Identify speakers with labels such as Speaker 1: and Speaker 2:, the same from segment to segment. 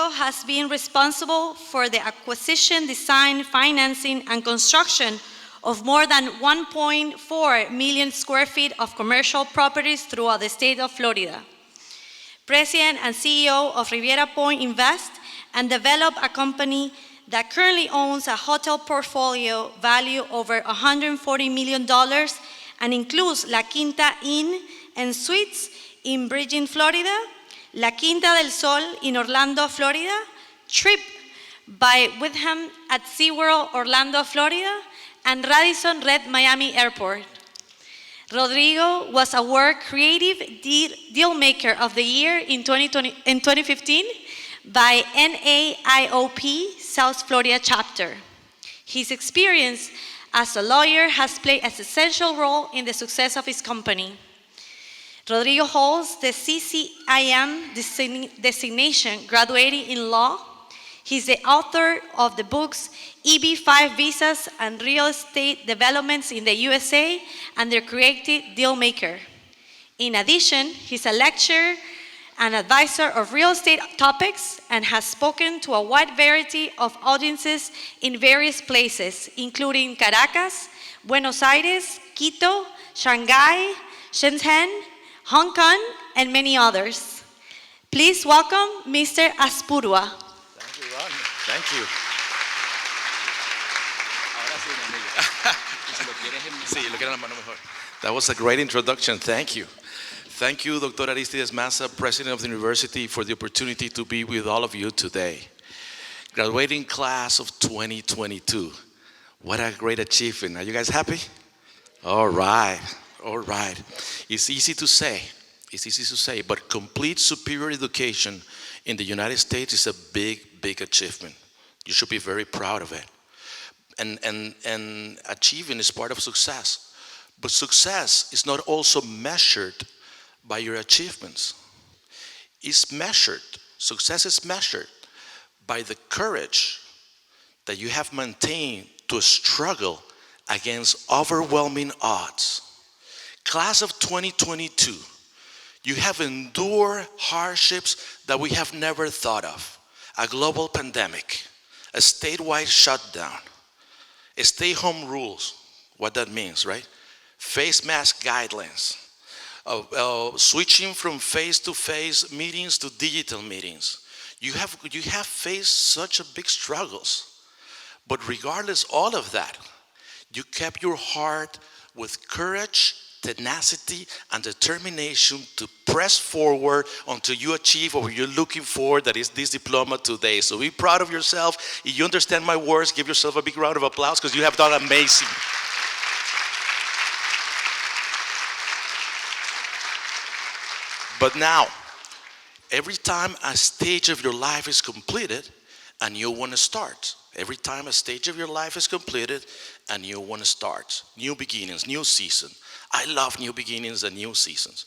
Speaker 1: Rodrigo has been responsible for the acquisition, design, financing, and construction of more than 1.4 million square feet of commercial properties throughout the state of Florida. President and CEO of Riviera Point Invest, and developed a company that currently owns a hotel portfolio valued over $140 million and includes La Quinta Inn and Suites in Bridging, Florida, La Quinta del Sol in Orlando, Florida, Trip by Witham at SeaWorld Orlando, Florida, and Radisson Red Miami Airport. Rodrigo was awarded Creative Dealmaker of the Year in 2015 by NAIOP South Florida chapter. His experience as a lawyer has played an essential role in the success of his company. Rodrigo holds the CCIM designation, graduating in law. He's the author of the books EB5 Visas and Real Estate Developments in the USA and the Creative Dealmaker. In addition, he's a lecturer and advisor of real estate topics and has spoken to a wide variety of audiences in various places, including Caracas, Buenos Aires, Quito, Shanghai, Shenzhen, Hong Kong, and many others. Please welcome Mr. Azpurua.
Speaker 2: Thank you, Ron. Thank you. That was a great introduction. Thank you. Thank you, Dr. Aristides Massa, President of the University, for the opportunity to be with all of you today. Graduating class of 2022. What a great achievement. Are you guys happy? All right. All right. It's easy to say, but complete superior education in the United States is a big, big achievement. You should be very proud of it. And achieving is part of success. But success is not also measured by your achievements. Success is measured by the courage that you have maintained to struggle against overwhelming odds. Class of 2022, you have endured hardships that we have never thought of. A global pandemic, a statewide shutdown, stay-home rules, what that means, right? Face mask guidelines, switching from face-to-face meetings to digital meetings. You have faced such a big struggles, but regardless all of that, you kept your heart with courage, tenacity, and determination to press forward until you achieve what you're looking for, that is this diploma today. So be proud of yourself. If you understand my words, give yourself a big round of applause because you have done amazing. But now, every time a stage of your life is completed, a new one starts. Every time a stage of your life is completed, a new one starts. New beginnings, new season. I love new beginnings and new seasons.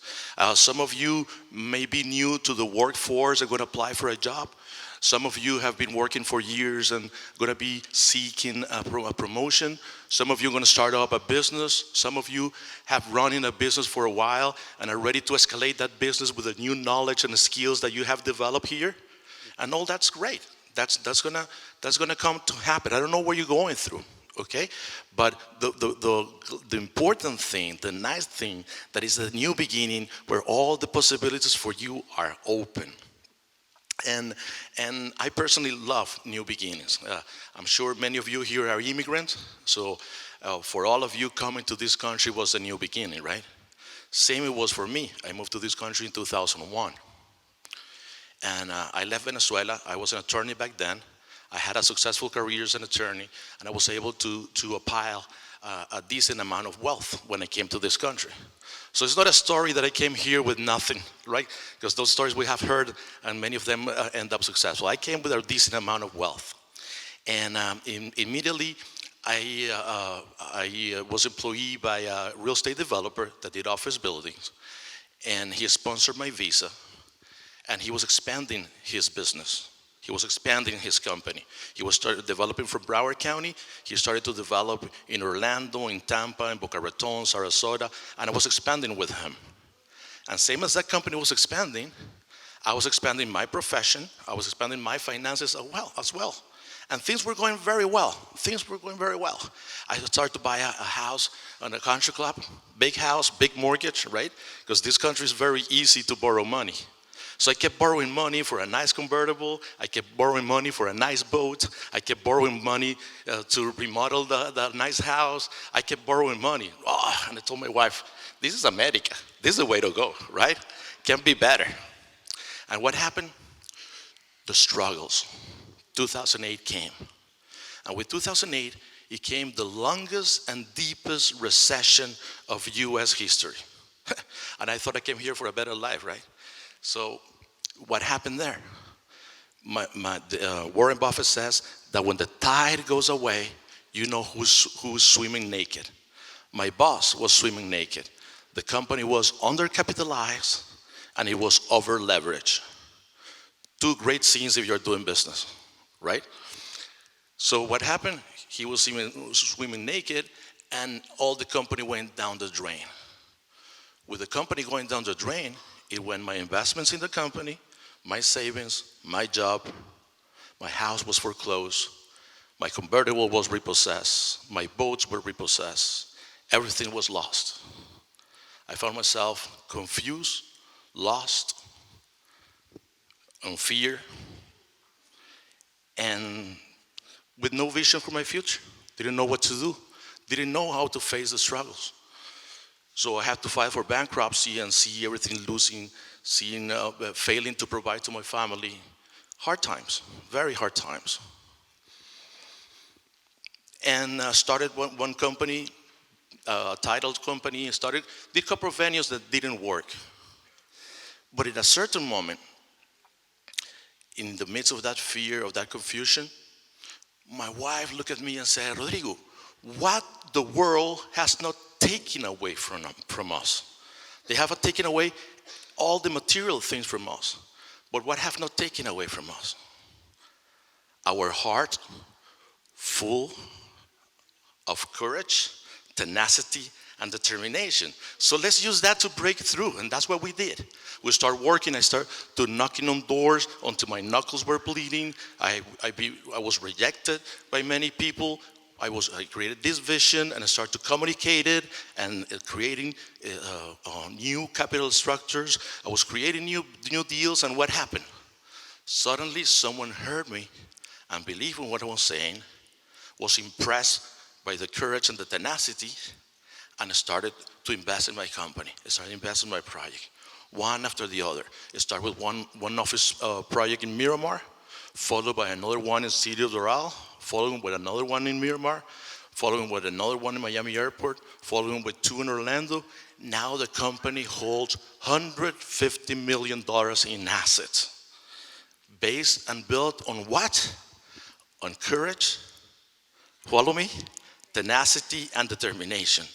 Speaker 2: Some of you may be new to the workforce and going to apply for a job. Some of you have been working for years and going to be seeking a promotion. Some of you are going to start up a business. Some of you have run in a business for a while and are ready to escalate that business with the new knowledge and the skills that you have developed here. And all that's great. That's gonna come to happen. I don't know what you're going through, okay? But the important thing, the nice thing, that is a new beginning where all the possibilities for you are open. And I personally love new beginnings. I'm sure many of you here are immigrants, so for all of you, coming to this country was a new beginning, right? Same it was for me. I moved to this country in 2001. And I left Venezuela. I was an attorney back then. I had a successful career as an attorney, and I was able to pile a decent amount of wealth when I came to this country. So it's not a story that I came here with nothing, right? Because those stories we have heard, and many of them end up successful. I came with a decent amount of wealth. And immediately, I was employed by a real estate developer that did office buildings, and he sponsored my visa. And he was expanding his business. He was expanding his company. He was started developing from Broward County. He started to develop in Orlando, in Tampa, in Boca Raton, Sarasota, and I was expanding with him. And same as that company was expanding, I was expanding my profession. I was expanding my finances as well. And things were going very well. I started to buy a house on a country club, big house, big mortgage, right? Because this country is very easy to borrow money. So I kept borrowing money for a nice convertible. I kept borrowing money for a nice boat. I kept borrowing money to remodel the nice house. I kept borrowing money. Oh, and I told my wife, this is America. This is the way to go, right? Can't be better. And what happened? The struggles. 2008 came. And with 2008, it came the longest and deepest recession of US history. And I thought I came here for a better life, right? So what happened there? Warren Buffett says that when the tide goes away, you know who's swimming naked. My boss was swimming naked. The company was undercapitalized and it was over leveraged. Two great scenes if you're doing business, right? So what happened? He was swimming naked and all the company went down the drain. With the company going down the drain, it went my investments in the company, my savings, my job, my house was foreclosed, my convertible was repossessed, my boats were repossessed, everything was lost. I found myself confused, lost, in fear, and with no vision for my future. Didn't know what to do, didn't know how to face the struggles. So I had to file for bankruptcy and see everything losing, failing to provide to my family. Hard times, very hard times. And started one company, a title company, did a couple of venues that didn't work. But in a certain moment, in the midst of that fear, of that confusion, my wife looked at me and said, Rodrigo, what the world has not taken away from us. They have taken away all the material things from us. But what have not taken away from us? Our heart full of courage, tenacity, and determination. So let's use that to break through, and that's what we did. We started working. I started to knocking on doors until my knuckles were bleeding. I was rejected by many people. I created this vision and I started to communicate it and creating new capital structures. I was creating new deals, and what happened? Suddenly someone heard me and believed in what I was saying, was impressed by the courage and the tenacity, and started to invest in my company. I started investing in my project, one after the other. It started with one office project in Miramar, followed by another one in City of Doral, following with another one in Miramar, following with another one in Miami Airport, following with two in Orlando. Now the company holds $150 million in assets, based and built on what? On courage, follow me, tenacity, and determination.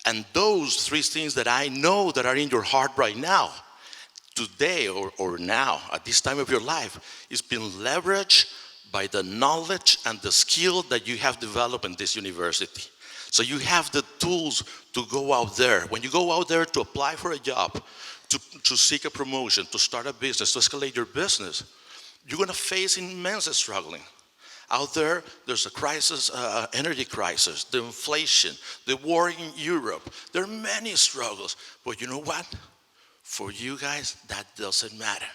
Speaker 2: And those three things that I know that are in your heart right now, today or now, at this time of your life, is being leveraged by the knowledge and the skill that you have developed in this university. So you have the tools to go out there. When you go out there to apply for a job, to seek a promotion, to start a business, to escalate your business, you're gonna face immense struggling. Out there, there's a crisis, energy crisis, the inflation, the war in Europe. There are many struggles, but you know what? For you guys, that doesn't matter.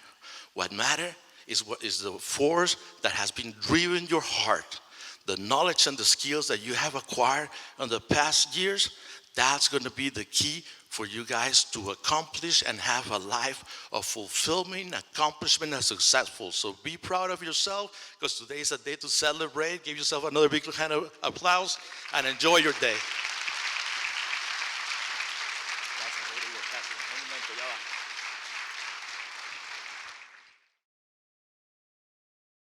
Speaker 2: What matters is what is the force that has been driven your heart, the knowledge and the skills that you have acquired in the past years. That's going to be the key for you guys to accomplish and have a life of fulfillment, accomplishment, and successful. So be proud of yourself, because today is a day to celebrate. Give yourself another big hand of applause and enjoy your day.